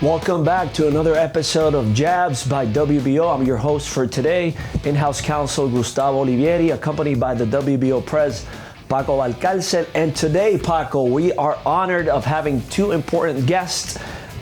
Welcome back to another episode of JABS by WBO. I'm your host for today, in-house counsel Gustavo Olivieri, accompanied by the WBO Pres, Paco Valcárcel. And today, Paco, we are honored of having two important guests,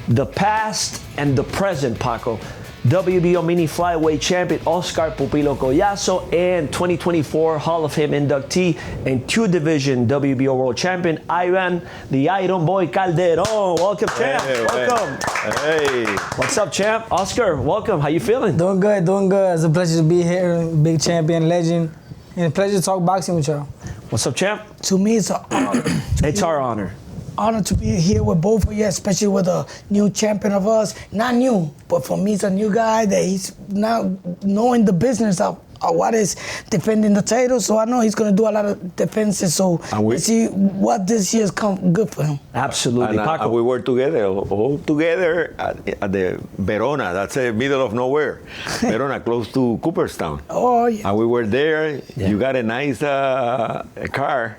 the past and the present, Paco. WBO Mini Flyweight Champion Óscar Pupilo Collazo and 2024 Hall of Fame inductee and two-division WBO World Champion Iván, the Iron Boy Calderon. Welcome, champ. Hey, welcome. Hey. What's up, champ? Óscar, welcome. How you feeling? Doing good, doing good. It's a pleasure to be here, big champion, legend, and a pleasure to talk boxing with y'all. What's up, champ? To me, it's an honor. It's our honor. Honor to be here with both of you, especially with a new champion of us. Not new, but for me, it's a new guy that he's now knowing the business of what is defending the title. So I know he's going to do a lot of defenses. So let's see what this year's come good for him. Absolutely. And we were together, all together at the Verona. That's the middle of nowhere. Verona, close to Cooperstown. Oh, yeah. And we were there. Yeah. You got a nice car.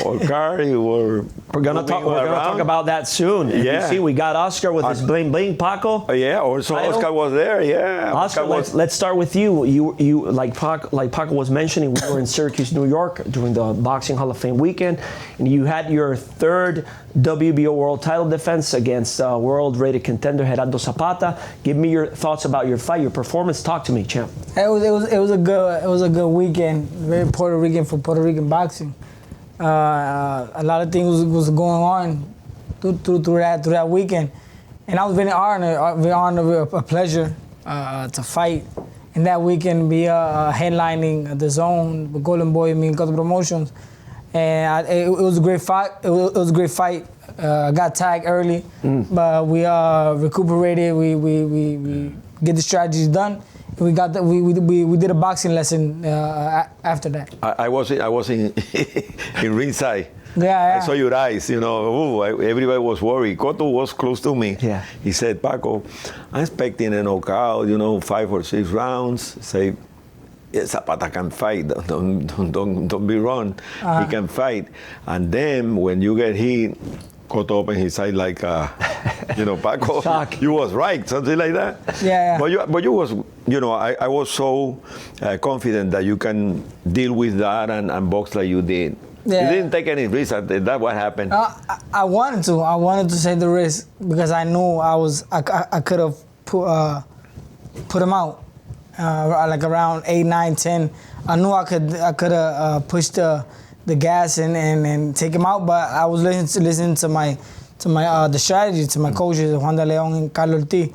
We're gonna talk about that soon. And Yeah. you see, we got Óscar with his bling bling, Paco. Yeah, also title. Óscar was there. Yeah, Óscar, let's start with you. You like Paco was mentioning, we were in Syracuse, New York during the Boxing Hall of Fame weekend, and you had your third WBO World Title defense against world-rated contender Gerardo Zapata. Give me your thoughts about your fight, your performance. Talk to me, champ. It was a good weekend. Very Puerto Rican for Puerto Rican boxing. A lot of things was going on through that weekend, and I was very honored, a pleasure to fight in that weekend, be headlining the zone with Golden Boy and Mincutter Promotions, and it was a great fight. It was a great fight. I got tagged early, but we recuperated. We get the strategies done. We did a boxing lesson after that. I was in ringside. Yeah. I saw your eyes, everybody was worried. Cotto was close to me. Yeah. He said, Paco, I'm expecting a knockout, 5 or 6 rounds. Say, Zapata can fight, don't be wrong. He can fight. And then when you get hit, Cotto opened his eyes like, Paco, Shock. you was right, something like that. Yeah. But you was, I was so confident that you can deal with that and box like you did. Yeah. You didn't take any risk. That's what happened. I wanted to. I wanted to take the risk because I knew I could have put him out like around 8, 9, 10. I knew I could have pushed the gas and take him out, but I was listening to my the strategy to my coaches Juan de Leon and Carlos Ortiz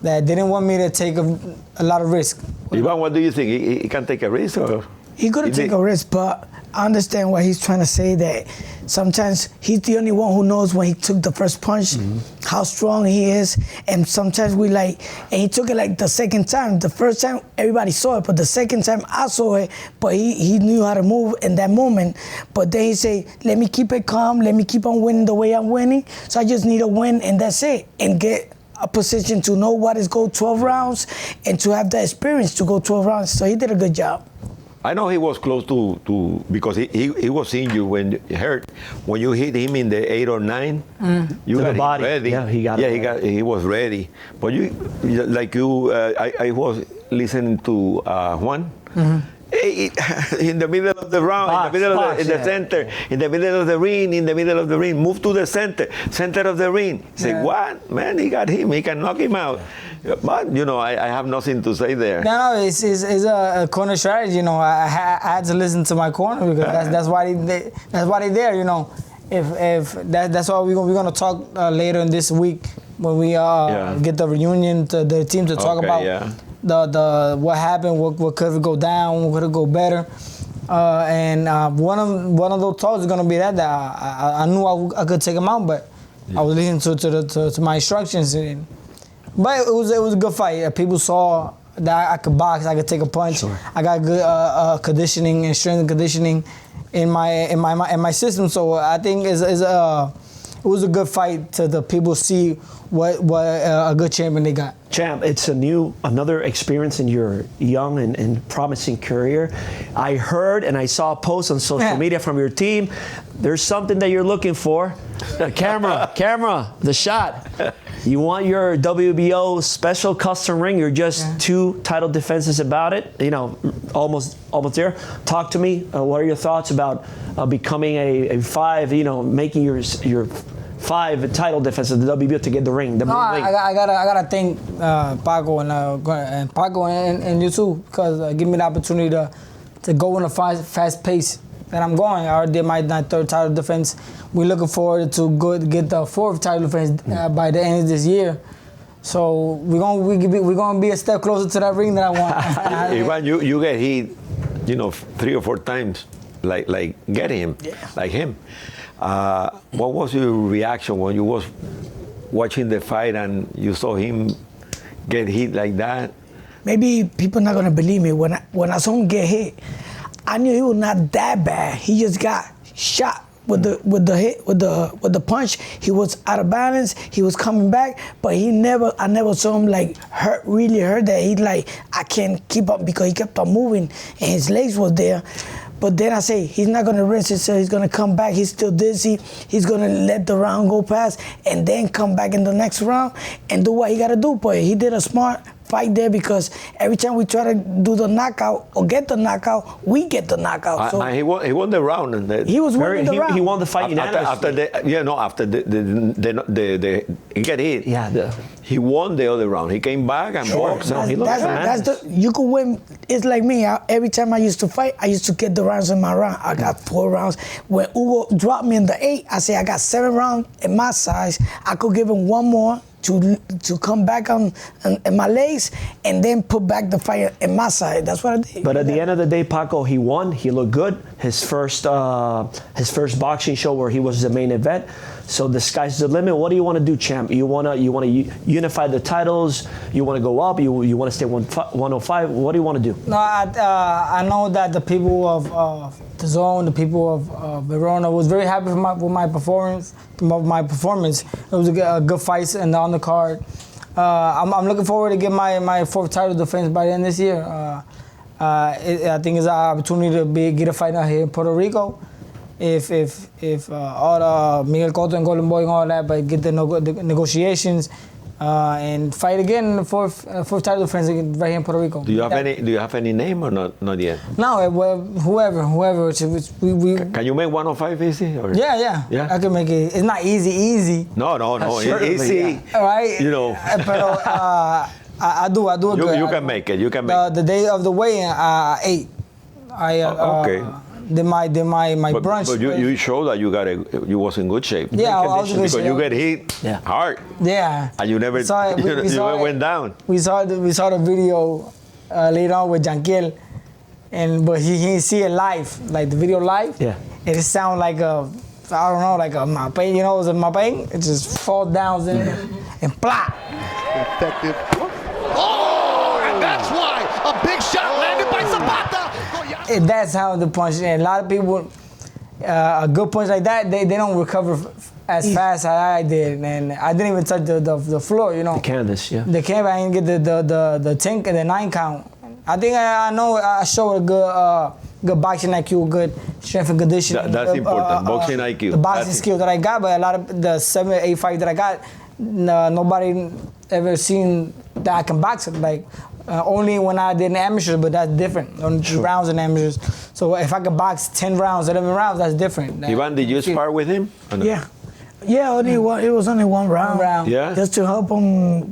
that didn't want me to take a lot of risk. Iván, what do you think? He can take a risk or? He could have taken a risk, but I understand what he's trying to say, that sometimes he's the only one who knows when he took the first punch, how strong he is, and sometimes and he took it like the second time. The first time, everybody saw it, but the second time, I saw it, but he knew how to move in that moment. But then he say, let me keep it calm, let me keep on winning the way I'm winning, so I just need a win, and that's it, and get a position to know what is go 12 rounds, and to have the experience to go 12 rounds, so he did a good job. I know he was close to because he was injured when he hurt. When you hit him in the 8 or 9, you got the body. him ready. Yeah, he was ready. But I was listening to Juan. In the middle of the round, in the center, in the middle of the ring, move to the center of the ring. Say, what? Man, he got him. He can knock him out. But, I have nothing to say there. No, it's a corner strategy. I had to listen to my corner because that's why they there. If that's why we're gonna talk later in this week when we get the reunion to the team to talk about the what happened, what could go down, what could go better, and one of those talks is gonna be that I knew I could take him out, but I was listening to my instructions. But it was a good fight. People saw that I could box, I could take a punch. Sure. I got good conditioning and strength and conditioning in my system. So I think it was a good fight to the people see what a good champion they got. Champ, it's another experience in your young and promising career. I heard and I saw a post on social media from your team. there's something that you're looking for. Camera, the shot. You want your WBO special custom ring. You're just 2 title defenses about it. You know, almost there. Talk to me. What are your thoughts about becoming a 5? You know, making your 5 title defenses of the WBO to get the ring. I gotta thank Paco and Paco and you too, because give me the opportunity to go in a fast pace that I'm going. I already did my 3rd title defense. We're looking forward to get the 4th title defense by the end of this year. So we're gonna be a step closer to that ring that I want. Iván, you get hit, you know, 3 or 4 times, like getting him, like him. What was your reaction when you was watching the fight and you saw him get hit like that? Maybe people not gonna believe me when I saw him get hit. I knew he was not that bad. He just got shot with the punch. He was out of balance. He was coming back, but I never saw him like really hurt that he like I can't keep up, because he kept on moving and his legs was there. But then I say, he's not going to rest himself. He's going to come back. He's still dizzy. He's going to let the round go past and then come back in the next round and do what he got to do. But he did a smart fight there, because every time we try to do the knockout or get the knockout, we get the knockout. So he won the round. And he was winning the round. He won the fight unanimously. After he got hit. Yeah. He won the other round. He came back and boxed. You could win. It's like me. Every time I used to fight, I used to get the rounds in my round. I got 4 rounds. When Hugo dropped me in the 8, I say I got 7 rounds in my size. I could give him 1 more to come back on my legs and then put back the fight in my side. That's what I did. But at the end of the day, Paco, he won. He looked good. His first boxing show where he was the main event. So the sky's the limit. What do you want to do, champ? You want to unify the titles? You want to go up? You want to stay 105? What do you want to do? No, I know that the people of the zone, the people of Verona was very happy with my performance. It was a good fight and on the card. I'm looking forward to get my 4th title defense by the end of this year. I think it's an opportunity to get a fight out here in Puerto Rico. If all the Miguel Cotto and Golden Boy and all that, but get the negotiations and fight again in the 4th title defense right here in Puerto Rico. Do you have any name or not yet? No, well, whoever. We Can you make 105 easy? Or? Yeah. I can make it. It's not easy. No. Easy. Yeah. Right. You know. Pero I do a good. You can make it. You can make it. The day of the weigh-in, 8. Okay. Then my brunch. But you show that you was in good shape. Yeah, I was in good shape. Because you get hit hard. Yeah. And you never went down. We saw the video later on with Jankiel, but he didn't see it live, like the video live. Yeah. It sound like a mapain, you know, it was a mapain. It just falls down and plop. Effective. Oh, and that's why a big shot landed by Zapata. That's how the punch. And a lot of people, a good punch like that, they don't recover as fast as I did, and I didn't even touch the floor. You know. The canvas, yeah. The canvas, I didn't get the 10 and the 9 count. I think I know I showed a good boxing IQ, good strength and conditioning. That's important. Boxing IQ. The boxing skill that I got, but a lot of the 7 or 8 fights that I got, nobody ever seen that I can box it. Like only when I did an amateur, but that's different. Only 2 rounds in amateurs. So if I could box 10 rounds, 11 rounds, that's different. Iván, did you spar with him? No? Yeah. Only one. It was only 1 round. Yeah. Just to help him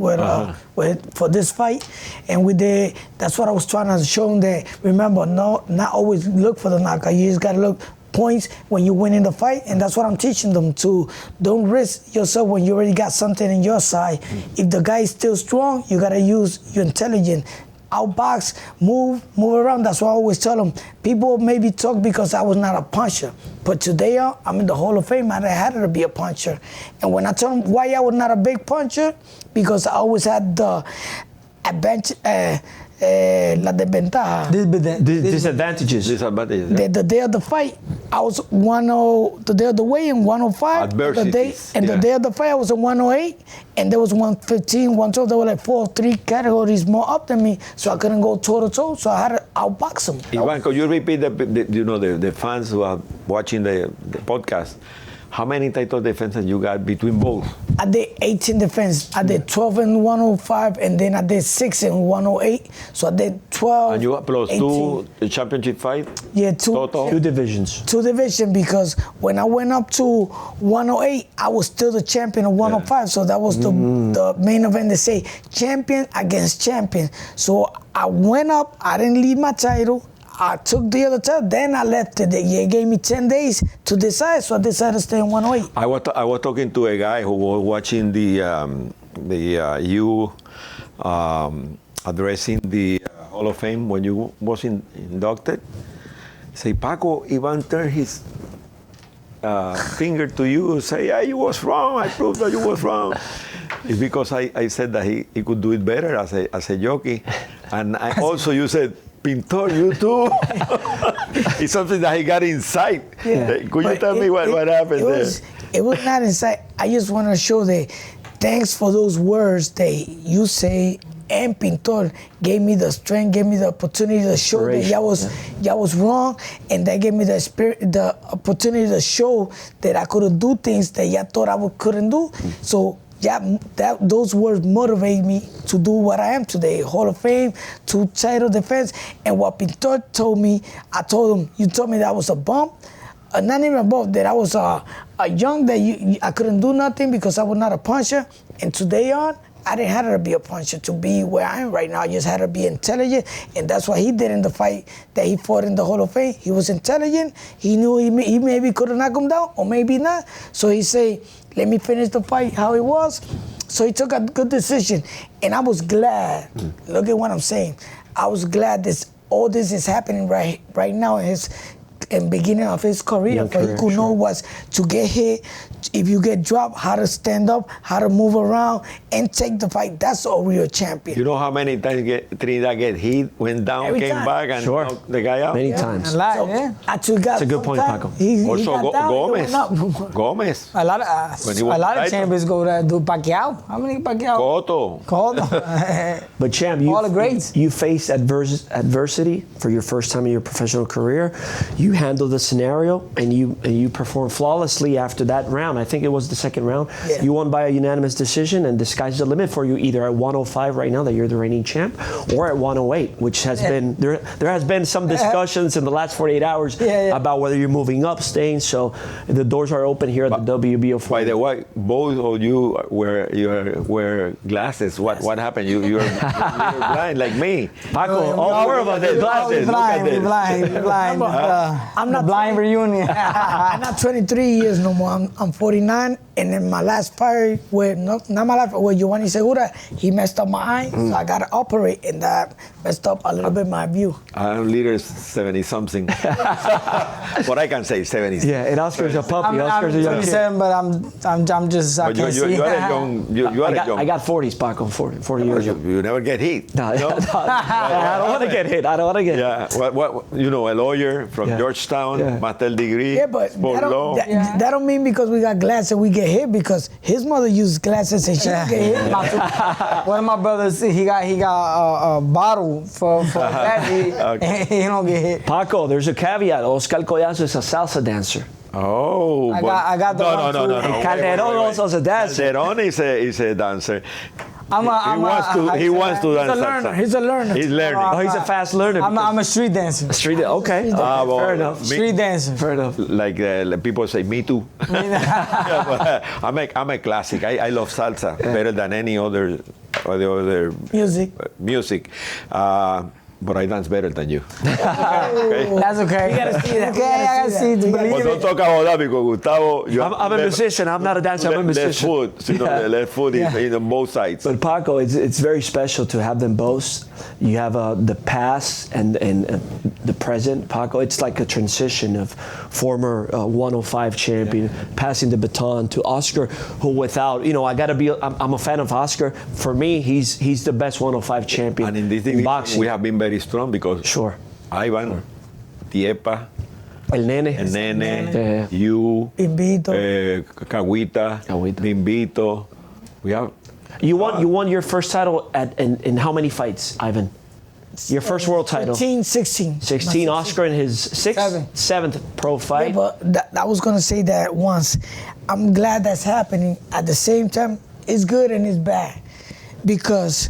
for this fight, and we did. That's what I was trying to show him. That remember, not always look for the knockout. You just gotta look points when you win in the fight, and that's what I'm teaching them to. Don't risk yourself when you already got something in your side. If the guy is still strong, you gotta use your intelligence. Outbox, move around. That's what I always tell them. People maybe talk because I was not a puncher, but today I'm in the Hall of Fame. I had to be a puncher. And when I tell them why I was not a big puncher, because I always had la desventaja. Disadvantages. Disadvantages. Yeah. The day of the fight, I was the day of the weigh-in, 105. Adversities, The day of the fight, I was in 108, and there was 115, 112. There were like 4 or 3 categories more up than me, so I couldn't go toe-to-toe, so I had to outbox him. Iván, could you repeat the fans who are watching the podcast? How many title defenses you got between both? I did 18 defense. I did 12 in 105, and then I did 6 in 108. So I did 12. And you plus 18. 2 championship fight? Yeah, 2. Total? 2 divisions. 2 division, because when I went up to 108, I was still the champion of 105. So that was the main event. They say champion against champion. So I went up. I didn't leave my title. I took the other title, then I left it. They gave me 10 days to decide, so I decided to stay in 108. I was talking to a guy who was watching you addressing the Hall of Fame when you was inducted. Say, Paco, Iván turned his finger to you, say, yeah, you was wrong. I proved that you was wrong. It's because I said that he could do it better as a jockey, and also you said, Pintor, you too. It's something that he got inside. Yeah. Could you tell me what happened there? It was not inside. I just want to show that thanks for those words that you say, and Pintor gave me the strength, gave me the opportunity to show that y'all was wrong, and that gave me the opportunity to show that I could do things that y'all thought I couldn't do. So those words motivate me to do what I am today. Hall of Fame, 2 title defense. And what Pintor told me, I told him, you told me that I was a bump. Not even a bump, that I was a young, that I couldn't do nothing because I was not a puncher. And today on, I didn't have to be a puncher to be where I am right now. I just had to be intelligent, and that's what he did in the fight that he fought in the Hall of Fame. He was intelligent. He knew he maybe could have knocked him down, or maybe not. So he said, let me finish the fight how it was. So he took a good decision, and I was glad. Look at what I'm saying. I was glad all this is happening right now in beginning of his career. For he could know what's to get hit, if you get dropped, how to stand up, how to move around, and take the fight. That's a real champion. You know how many times Trinidad get hit, went down, Every came time. back, and knocked the guy out? Many times. A lot, So, yeah. actually got That's a good point, Paco. He Also, got down, he Gomez. went up. Gomez. A lot When he of won the title. champions go to do Pacquiao. How many Pacquiao? Cotto. But Champ, All the greats. you faced adversity for your first time in your professional career. You handled the scenario, and you performed flawlessly after that round. I think it was the second round. Yeah. You won by a unanimous decision, and the sky's the limit for you, either at 105 right now that you're the reigning champ, or at 108, which has been there has been some discussions in the last 48 hours about whether you're moving up, staying. So the doors are open here at the WBO. By the way, both of you wear glasses. What happened? You're blind like me. Paco, all 4 of us have glasses. Look at this. Blind. I'm not blind reunion. I'm not 23 years no more. I'm 49, and in my last fight with not my last with Giovanni Segura, he messed up my eye, so I gotta operate, and that messed up a little bit my view. I'm leader 70 something. What I can say 70. Yeah, and Oscar's a puppy. Oscar's a young kid. 27, but I'm just. I But can't see. you are a young. You are a young. I got 40s, Paco. 40 years old. You never get hit. No, I don't want to get hit. I don't want to get hit. Yeah, what a lawyer from Georgetown, master's degree, Yeah, but sport law. that don't mean because we got glasses we get hit, because his mother used glasses and she didn't get hit. One of my brothers, he got a bottle for that. He don't get hit. Paco, there's a caveat. Óscar Collazo is a salsa dancer. Oh, I got the one no. too. Calderon also is a dancer. Calderon is a dancer. He He's wants to dance He's a learner. salsa. He's a learner. He's learning. Oh, he's a fast learner. I'm a street dancer. Okay. Well, Fair enough. Street dancer. Fair enough. Like people say, me too. Yeah, but I'm a classic. I love salsa better than any other Music. music. but I dance better than you. That's okay. We gotta see that. Okay, I gotta see it. But Believe don't it. talk about that because Gustavo, I'm a musician. I'm not a dancer. I'm a musician. Less food. Less food is on both sides. But Paco, it's very special to have them both. You have the past and the present. Paco, it's like a transition of former 105 champion passing the baton to Óscar, who without, I gotta be. I'm a fan of Óscar. For me, he's the best 105 champion. And in this in division, boxing. we have been very strong because Iván, Tiepa, El Nene, you, Bimbito. Caguita, Bimbito. We have. You won your first title in how many fights, Ivan? Your first world title. 16. 16. Óscar in his seventh pro fight. Yeah, but I was gonna say that once. I'm glad that's happening. At the same time, it's good and it's bad because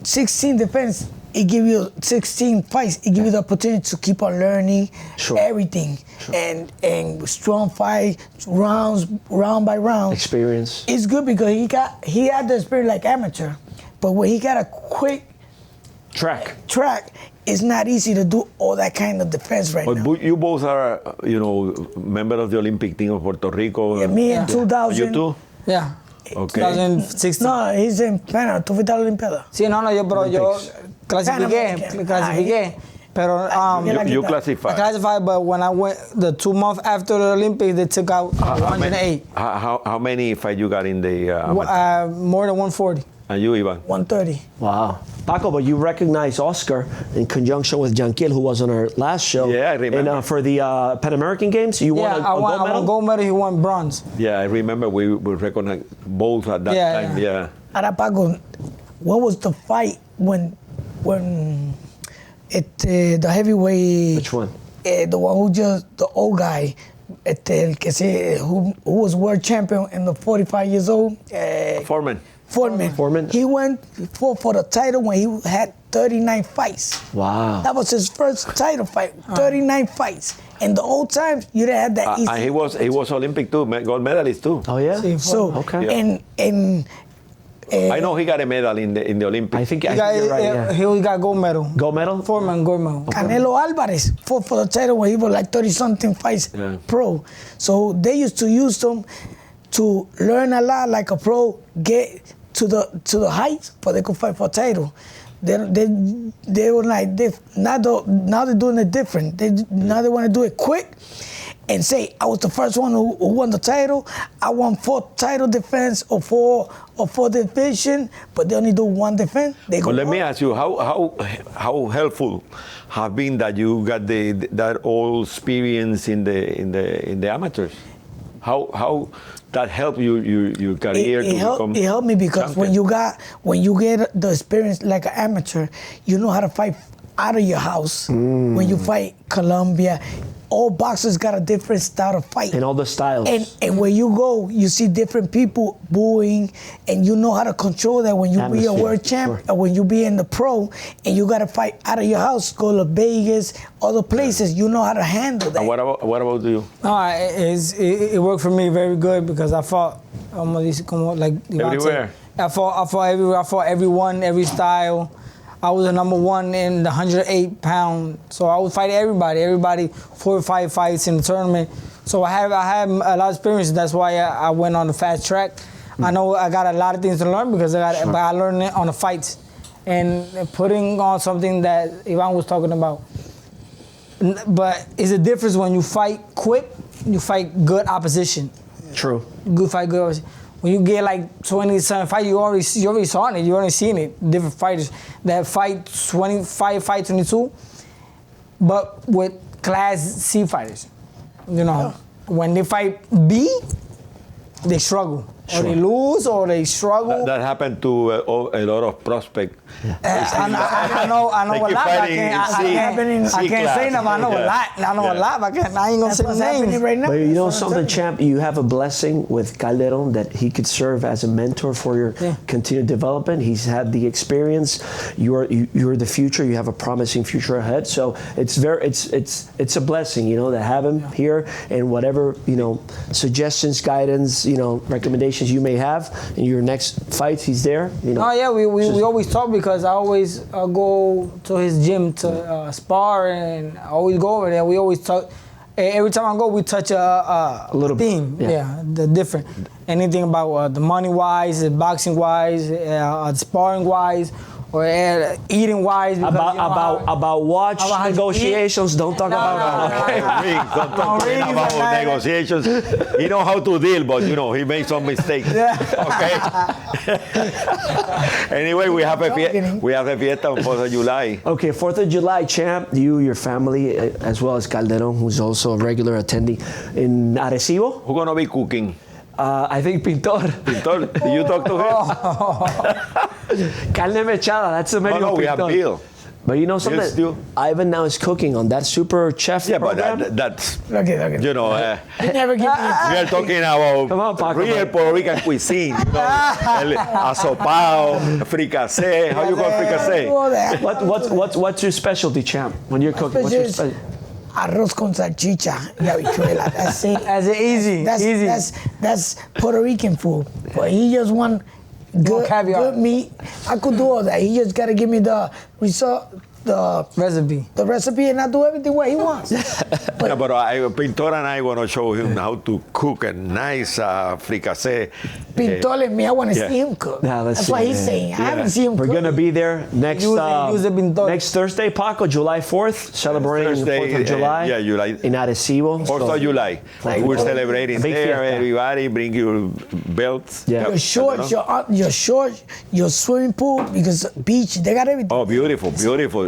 16 defense. It give you 16 fights. It give you the opportunity to keep on learning everything and strong fight round by round. Experience. It's good because he had the experience like amateur, but when he got a quick track, it's not easy to do all that kind of defense now. But you both are, member of the Olympic team of Puerto Rico. Yeah, me in 2000. You too? Yeah. Okay. 2016. No, he's in Panama. ¿Tú fuiste a la Olimpiada? Sí, no, yo clasifiqué. Pero you classified. I classified, but when I went the 2 months after the Olympics, they took out 108. How many fights you got in the? More than 140. And you, Iván? 130. Wow. Paco, but you recognize Óscar in conjunction with Jankiel, who was on our last show. Yeah, I remember. And for the Pan American Games, you won a gold medal? I won gold medal, he won bronze. Yeah, I remember we recognized both at that time. Yeah. Ahora, Paco, what was the fight when the heavyweight? Which one? The one the old guy, who was world champion in the 45 years old. Foreman. He went for the title when he had 39 fights. Wow. That was his first title fight, 39 fights. In the old times, you didn't have that easy. And he was Olympic too, gold medalist too. Oh yeah. So okay. I know he got a medal in the Olympics. I think you're right. Yeah. He got gold medal. Gold medal? Foreman gold medal. Okay. Canelo Alvarez fought for the title when he was like 30-something fights pro. So they used to use them to learn a lot like a pro, get to the heights, but they could fight for a title. They were like now they're doing it different. Now they want to do it quick and say I was the first one who won the title. I won 4 title defense or 4 division, but they only do 1 defense. Well, let me ask you, how helpful have been that you got that old experience in the amateurs? How that helped your career it helped me because champion. when you get the experience like an amateur, you know how to fight out of your house. When you fight Colombia, all boxers got a different style of fight. And all the styles. And when you go, you see different people booing, and you know how to control that when you be a world champ or when you be in the pro, and you got to fight out of your house, go to Vegas, other places. You know how to handle that. And what about you? No, it worked for me very good because I fought like everywhere. I fought everywhere. I fought everyone, every style. I was the number 1 in the 108 pound, so I would fight everybody 4 or 5 fights in the tournament. So I have a lot of experience. That's why I went on the fast track. I know I got a lot of things to learn because but I learned it on the fights and putting on something that Iván was talking about. But it's a difference when you fight quick, you fight good opposition. True. Good fight, good opposition. When you get like 27 fights, you already saw it. You already seen it. Different fighters that fight 25, fight 22, but with class C fighters. When they fight B, they struggle. Or they lose, or they struggle. That happened to a lot of prospects. I know a lot. I can't say nothing. I know a lot. I know a lot. I ain't gonna say names right now. But you know something, champ? You have a blessing with Calderon that he could serve as a mentor for your continued development. He's had the experience. You're the future. You have a promising future ahead. So it's a blessing, to have him here and whatever suggestions, guidance, recommendations aspirations you may have in your next fights. He's there. You know. Oh yeah, we always talk because I always go to his gym to spar, and I always go over there. We always talk. Every time I go, we touch a little theme. bit, Yeah, the different. Anything about the money wise, the boxing wise, sparring wise, or eating wise. About watch negotiations. Don't talk about Rings, don't talk about negotiations. He know how to deal, but he made some mistakes. Okay. Anyway, we have a fiesta on 4th of July. Okay, 4th of July, champ. You, your family, as well as Calderon, who's also a regular attendee in Arecibo. Who's gonna be cooking? I think Pintor. Pintor, you talk to him? Carne mechada, that's the menu. No, we have Bill. But you know something? Still. Ivan now is cooking on that super chef program. But that's, Look at. he Never give me we are talking about Come on, Paco, real man. Puerto Rican cuisine. Asopao, fricassé. How you call fricassé? all that. What's your specialty, champ? When you're cooking, what's your Just specialty? arroz con salchicha y habichuela. That's it. That's easy. That's Puerto Rican food. But he just want good meat. I could do all that. He just gotta give me the recipe, and I do everything what he wants. But Pintor and I want to show him how to cook a nice fricassé. Pintor and me, I want to see him cook. Yeah, That's what he's saying. I haven't seen him We're cook. gonna be there next next Thursday, Paco, July 4th, celebrating Thursday, 4th of July. July. In Arecibo. 4th of July. We're celebrating Big there. fiesta. Everybody bring your belts. Yeah. Your shorts, your swimming pool, because beach, they got everything. Oh, beautiful.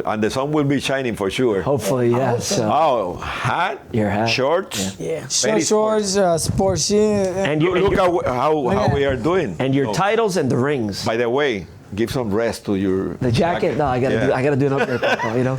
And the sun will be shining for sure. Hopefully, yeah. So, Hat? Your hat. Shorts? Yeah. Shorts, sports shoes. and you Look at how we are doing. and your titles and the rings. By the way, give some rest to your The jacket? No, I gotta do an upgrade, Paco, you know.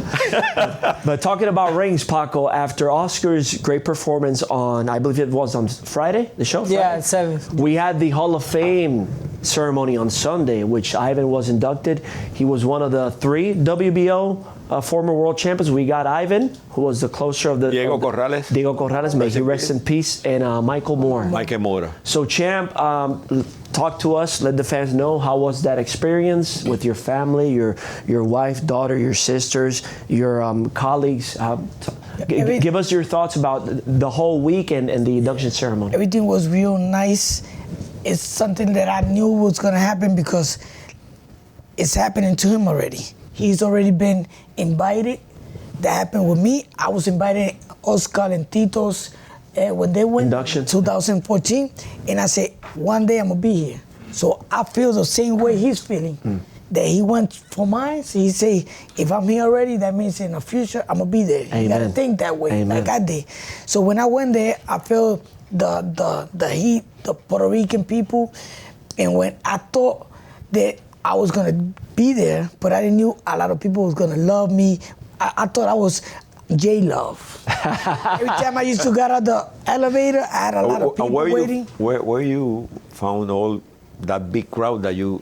But talking about rings, Paco, after Oscar's great performance on, I believe it was on Friday, the show? Yeah, Friday? at 7. We had the Hall of Fame ceremony on Sunday, which Ivan was inducted. He was one of the 3 WBO former world champions. We got Ivan, who was the closer of the... Diego Corrales. Diego Corrales, may he rest in peace, and Michael Moore. Michael Moore. So, champ, talk to us. Let the fans know, how was that experience with your family, your wife, daughter, your sisters, your colleagues? Give us your thoughts about the whole week and the induction ceremony. Everything was real nice. It's something that I knew was going to happen because it's happening to him already. He's already been invited. That happened with me. I was invited, Óscar and Tito's, when they went Induction. 2014, and I said, one day I'm going to be here. So I feel the same way he's feeling. That he went for mine, so he say, if I'm here already, that means in the future, I'm going to be there. Amen. You got to think that way, Amen. like I did. So when I went there, I felt the heat, the Puerto Rican people, and when I thought that I was going to be there, but I didn't know a lot of people was going to love me. I thought I was J-Love. Every time I used to get out the elevator, I had a lot of people waiting. Where you found all that big crowd that you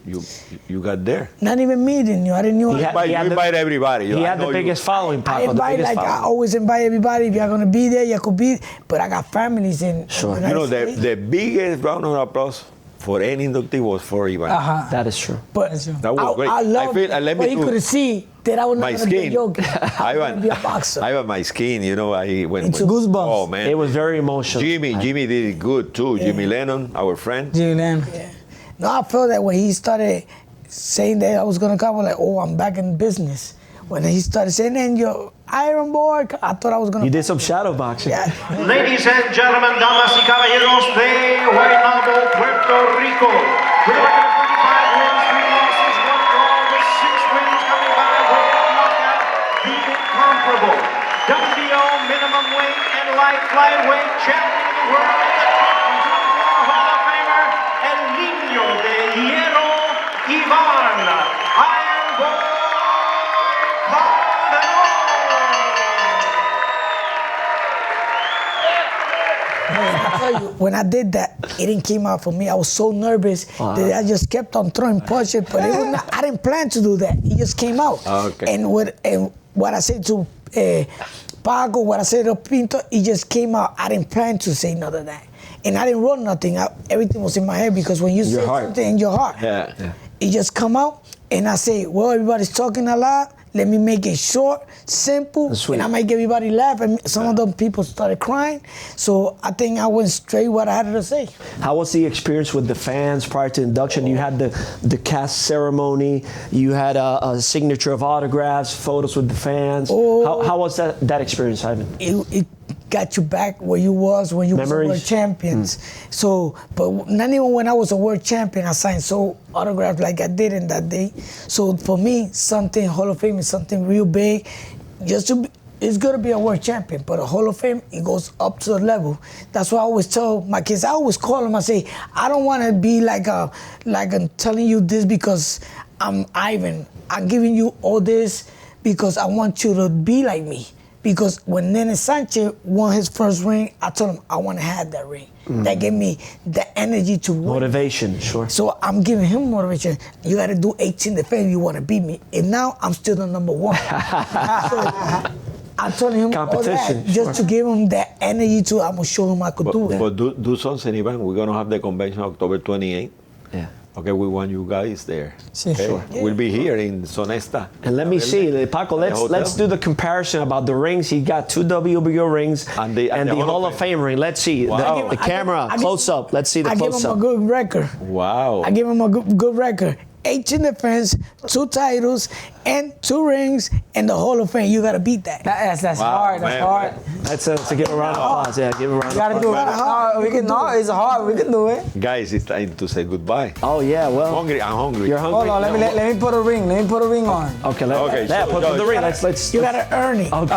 got there? Not even me didn't know. I didn't know. He had- You invite everybody. He had the biggest following, I Paco. The invite, biggest like I following. always invite everybody. If you're gonna be there, you could be. But I got families in. Sure. You know, the biggest round of applause for any inductee was for Iván. That is true. But That was great. I love I feel- it. let me But you do- could see that I was My not gonna be a skin. joke. I was gonna be a boxer. I have my skin, you know. It's goosebumps. Oh man, It was very emotional. Jimmy did it good too. Jimmy Lennon, our friend. Julian. No, I felt that when he started saying that I was gonna come, I was like, oh, I'm back in business. When he started saying, "And your Iron Boy," I thought I was gonna. You did some shadow boxing. Yeah. Ladies and gentlemen, damas y caballeros de Guaynabo, Puerto Rico. With a record of 35 wins, 3 losses, 1 draw, with 6 wins coming by way of knockout, the incomparable WBO minimum weight and light flyweight champion of the world, the 2024 Hall of Famer, El Niño de Hierro, Iván, Iron Boy Calderon. I tell you, when I did that, it didn't came out for me. I was so nervous that I just kept on throwing punches, but it was not, I didn't plan to do that. It just came out. Okay. And what I said to Paco, what I said to Pinto, it just came out. I didn't plan to say none of that. and I didn't wrote nothing. Everything was in my head because when you say something in your heart, it just come out. And I say, well, everybody's talking a lot. Let me make it short, simple, and I make everybody laugh. And some of them people started crying. So I think I went straight what I had to say. How was the experience with the fans prior to induction? You had the cast ceremony. You had a signature of autographs, photos with the fans. How was that experience, Ivan? It got you back where you was when you was world champions. So, but not even when I was a world champion, I signed autographs like I did in that day. So for me, something Hall of Fame is something real big. It's good to be a world champion, but a Hall of Fame, it goes up to the level. That's why I always tell my kids, I always call them, I say, I don't want to be like I'm telling you this because I'm Ivan. I'm giving you all this because I want you to be like me. Because when Nene Sanchez won his first ring, I told him I want to have that ring. That gave me the energy to win. Motivation, sure. So I'm giving him motivation. You got to do 18 defense if you want to beat me. And now I'm still the number one. So I told him all that just to give him that energy to, I'm going to show him I could do it. But do something, Iván. We're going to have the convention October 28th. Yeah. Okay, we want you guys there. Sí, okay? sure. We'll be here in Sonesta. And let me see, Paco, let's do the comparison about the rings. He got 2 WBO rings and the Hall of Fame ring. Let's see. Wow. The camera, close up. Let's see the close up. I give him a good record. Wow. I give him a good record. 18 defense, 2 titles, and 2 rings, and the Hall of Fame. You gotta beat that. That's hard. That's hard. Let's give a round of applause. Yeah, give a round of applause. You gotta do it. It's hard. We can do it. Guys, it's time to say goodbye. Oh yeah, well. I'm hungry. You're hungry. Hold on. Let me put a ring. Let me put a ring on. Okay. Put the ring. Let's. You gotta earn it. Okay.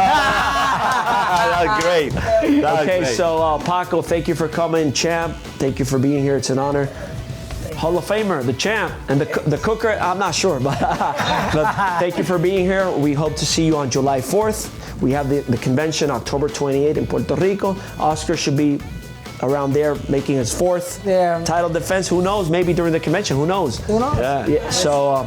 That's great. That's okay. great. So Paco, thank you for coming, champ. Thank you for being here. It's an honor. Hall of Famer, the champ, and the cooker, I'm not sure, but thank you for being here. We hope to see you on July 4th. We have the convention October 28th in Puerto Rico. Oscar should be around there making his 4th title defense. Who knows? Maybe during the convention. Who knows? Yeah. So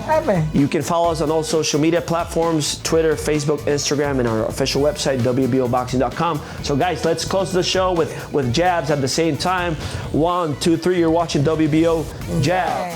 you can follow us on all social media platforms, Twitter, Facebook, Instagram, and our official website, WBOboxing.com. So guys, let's close the show with jabs at the same time. 1, 2, 3, you're watching WBO Jab.